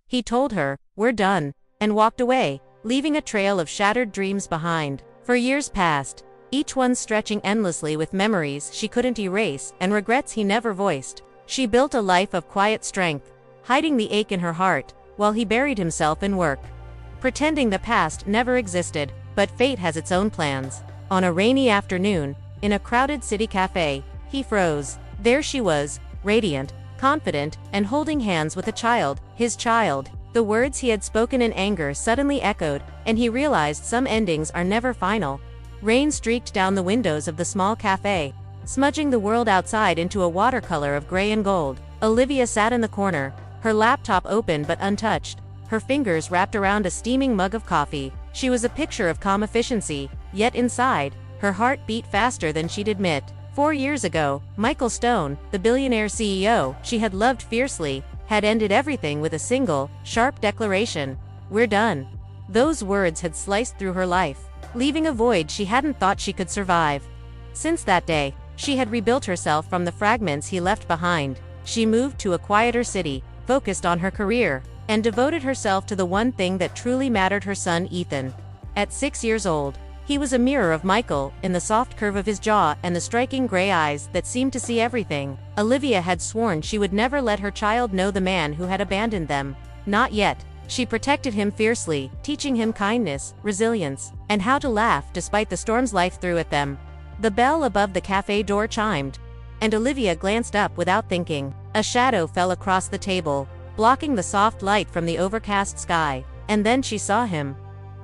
He told her, "We're done," and walked away, leaving a trail of shattered dreams behind. For years passed, each one stretching endlessly with memories she couldn't erase and regrets he never voiced. She built a life of quiet strength, hiding the ache in her heart, while he buried himself in work, pretending the past never existed. But fate has its own plans. On a rainy afternoon, in a crowded city cafe, he froze. There she was, radiant, confident, and holding hands with a child, his child. The words he had spoken in anger suddenly echoed, and he realized some endings are never final. Rain streaked down the windows of the small cafe, smudging the world outside into a watercolor of gray and gold. Olivia sat in the corner, her laptop open but untouched, her fingers wrapped around a steaming mug of coffee. She was a picture of calm efficiency, yet inside, her heart beat faster than she'd admit. 4 years ago, Michael Stone, the billionaire CEO she had loved fiercely, had ended everything with a single, sharp declaration: "We're done." Those words had sliced through her life, leaving a void she hadn't thought she could survive. Since that day, she had rebuilt herself from the fragments he left behind. She moved to a quieter city, focused on her career, and devoted herself to the one thing that truly mattered: her son Ethan. At 6 years old, he was a mirror of Michael, in the soft curve of his jaw and the striking gray eyes that seemed to see everything. Olivia had sworn she would never let her child know the man who had abandoned them. Not yet. She protected him fiercely, teaching him kindness, resilience, and how to laugh despite the storms life threw at them. The bell above the cafe door chimed, and Olivia glanced up without thinking. A shadow fell across the table, blocking the soft light from the overcast sky, and then she saw him.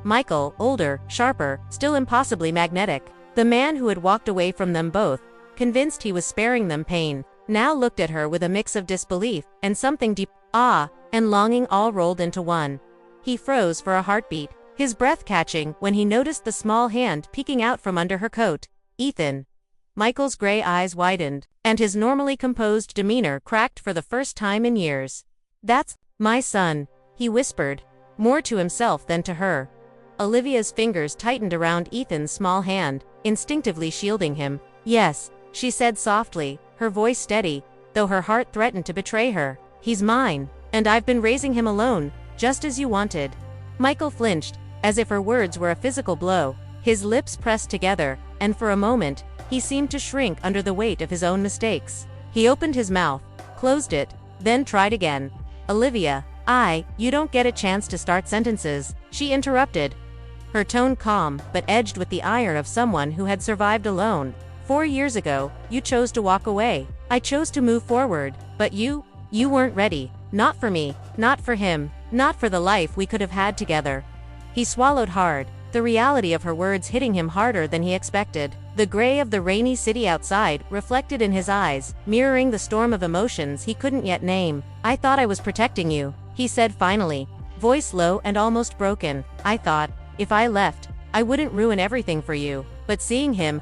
Michael, older, sharper, still impossibly magnetic. The man who had walked away from them both, convinced he was sparing them pain, now looked at her with a mix of disbelief and something deep, awe, and longing all rolled into one. He froze for a heartbeat, his breath catching when he noticed the small hand peeking out from under her coat. "Ethan." Michael's gray eyes widened, and his normally composed demeanor cracked for the first time in years. "That's my son," he whispered, more to himself than to her. Olivia's fingers tightened around Ethan's small hand, instinctively shielding him. "Yes," she said softly, her voice steady, though her heart threatened to betray her. "He's mine, and I've been raising him alone, just as you wanted." Michael flinched, as if her words were a physical blow. His lips pressed together, and for a moment, he seemed to shrink under the weight of his own mistakes. He opened his mouth, closed it, then tried again. "Olivia, you don't get a chance to start sentences," she interrupted, her tone calm but edged with the ire of someone who had survived alone. 4 years ago, you chose to walk away. I chose to move forward, but you weren't ready. Not for me, not for him, not for the life we could have had together." He swallowed hard, the reality of her words hitting him harder than he expected. The gray of the rainy city outside reflected in his eyes, mirroring the storm of emotions he couldn't yet name. "I thought I was protecting you," he said finally, voice low and almost broken. "I thought, if I left, I wouldn't ruin everything for you. But seeing him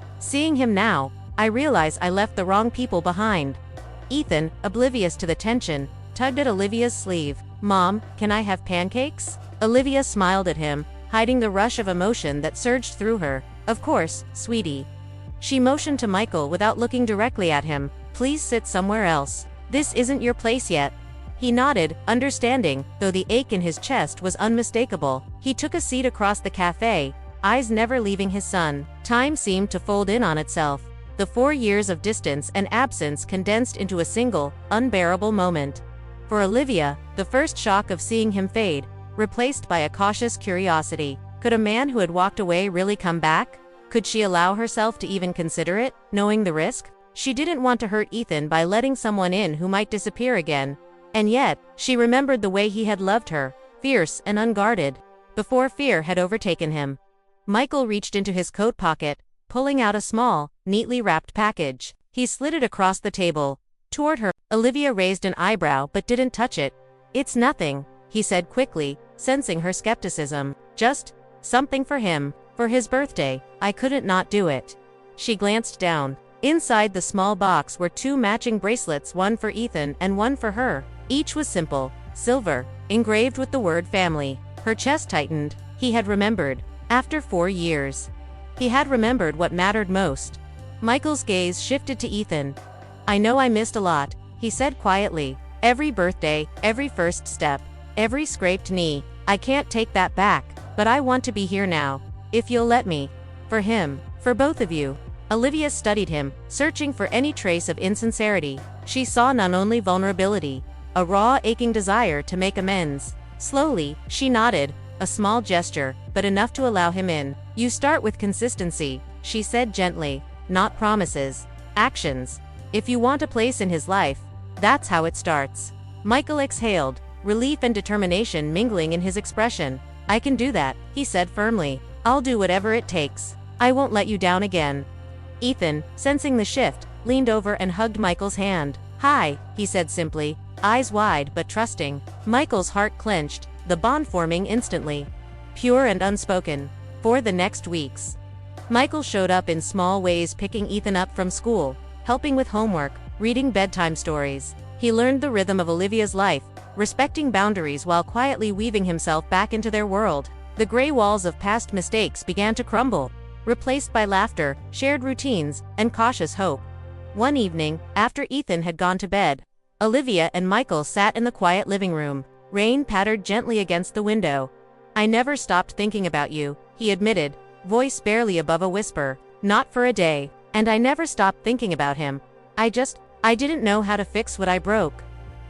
now, I realize I left the wrong people behind." Ethan, oblivious to the tension, tugged at Olivia's sleeve. "Mom, can I have pancakes?" Olivia smiled at him, hiding the rush of emotion that surged through her. "Of course, sweetie." She motioned to Michael without looking directly at him. "Please sit somewhere else. This isn't your place yet." He nodded, understanding, though the ache in his chest was unmistakable. He took a seat across the cafe, eyes never leaving his son. Time seemed to fold in on itself. The 4 years of distance and absence condensed into a single, unbearable moment. For Olivia, the first shock of seeing him fade, replaced by a cautious curiosity. Could a man who had walked away really come back? Could she allow herself to even consider it, knowing the risk? She didn't want to hurt Ethan by letting someone in who might disappear again. And yet, she remembered the way he had loved her, fierce and unguarded, before fear had overtaken him. Michael reached into his coat pocket, pulling out a small, neatly wrapped package. He slid it across the table, toward her. Olivia raised an eyebrow but didn't touch it. "It's nothing," he said quickly, sensing her skepticism. "Just something for him, for his birthday. I couldn't not do it." She glanced down. Inside the small box were 2 matching bracelets, one for Ethan and one for her. Each was simple, silver, engraved with the word family. Her chest tightened. He had remembered. After 4 years. He had remembered what mattered most. Michael's gaze shifted to Ethan. "I know I missed a lot," he said quietly. "Every birthday, every first step. Every scraped knee. I can't take that back, but I want to be here now. If you'll let me. For him. For both of you. Olivia studied him, searching for any trace of insincerity. She saw none, only vulnerability. A raw, aching desire to make amends. Slowly, she nodded. A small gesture, but enough to allow him in. You start with consistency, she said gently. Not promises. Actions. If you want a place in his life, that's how it starts. Michael exhaled, relief and determination mingling in his expression. I can do that, he said firmly. I'll do whatever it takes. I won't let you down again. Ethan, sensing the shift, leaned over and hugged Michael's hand. Hi, he said simply, eyes wide but trusting. Michael's heart clenched, the bond forming instantly. Pure and unspoken. For the next weeks, Michael showed up in small ways, picking Ethan up from school, helping with homework, reading bedtime stories. He learned the rhythm of Olivia's life, respecting boundaries while quietly weaving himself back into their world. The gray walls of past mistakes began to crumble, replaced by laughter, shared routines, and cautious hope. One evening, after Ethan had gone to bed, Olivia and Michael sat in the quiet living room. Rain pattered gently against the window. I never stopped thinking about you, he admitted, voice barely above a whisper. Not for a day. And I never stopped thinking about him. I didn't know how to fix what I broke.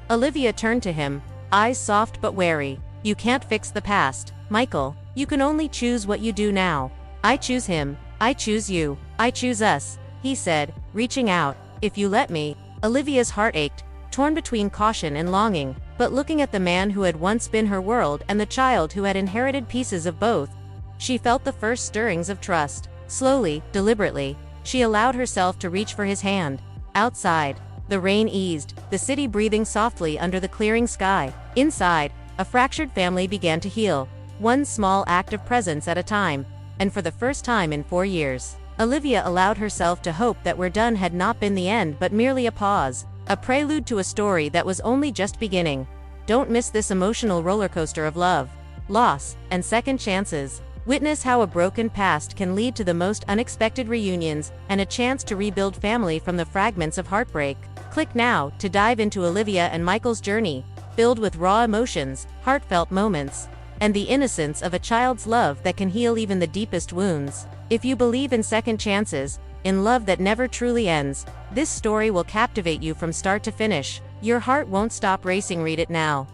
Olivia turned to him, eyes soft but wary. You can't fix the past, Michael. You can only choose what you do now. I choose him. I choose you. I choose us, he said, reaching out. If you let me. Olivia's heart ached, torn between caution and longing, but looking at the man who had once been her world and the child who had inherited pieces of both, she felt the first stirrings of trust. Slowly, deliberately, she allowed herself to reach for his hand. Outside, the rain eased, the city breathing softly under the clearing sky. Inside, a fractured family began to heal, one small act of presence at a time, and for the first time in 4 years, Olivia allowed herself to hope that "we're done" had not been the end but merely a pause, a prelude to a story that was only just beginning. Don't miss this emotional rollercoaster of love, loss, and second chances. Witness how a broken past can lead to the most unexpected reunions and a chance to rebuild family from the fragments of heartbreak. Click now to dive into Olivia and Michael's journey, filled with raw emotions, heartfelt moments, and the innocence of a child's love that can heal even the deepest wounds. If you believe in second chances, in love that never truly ends, this story will captivate you from start to finish. Your heart won't stop racing. Read it now.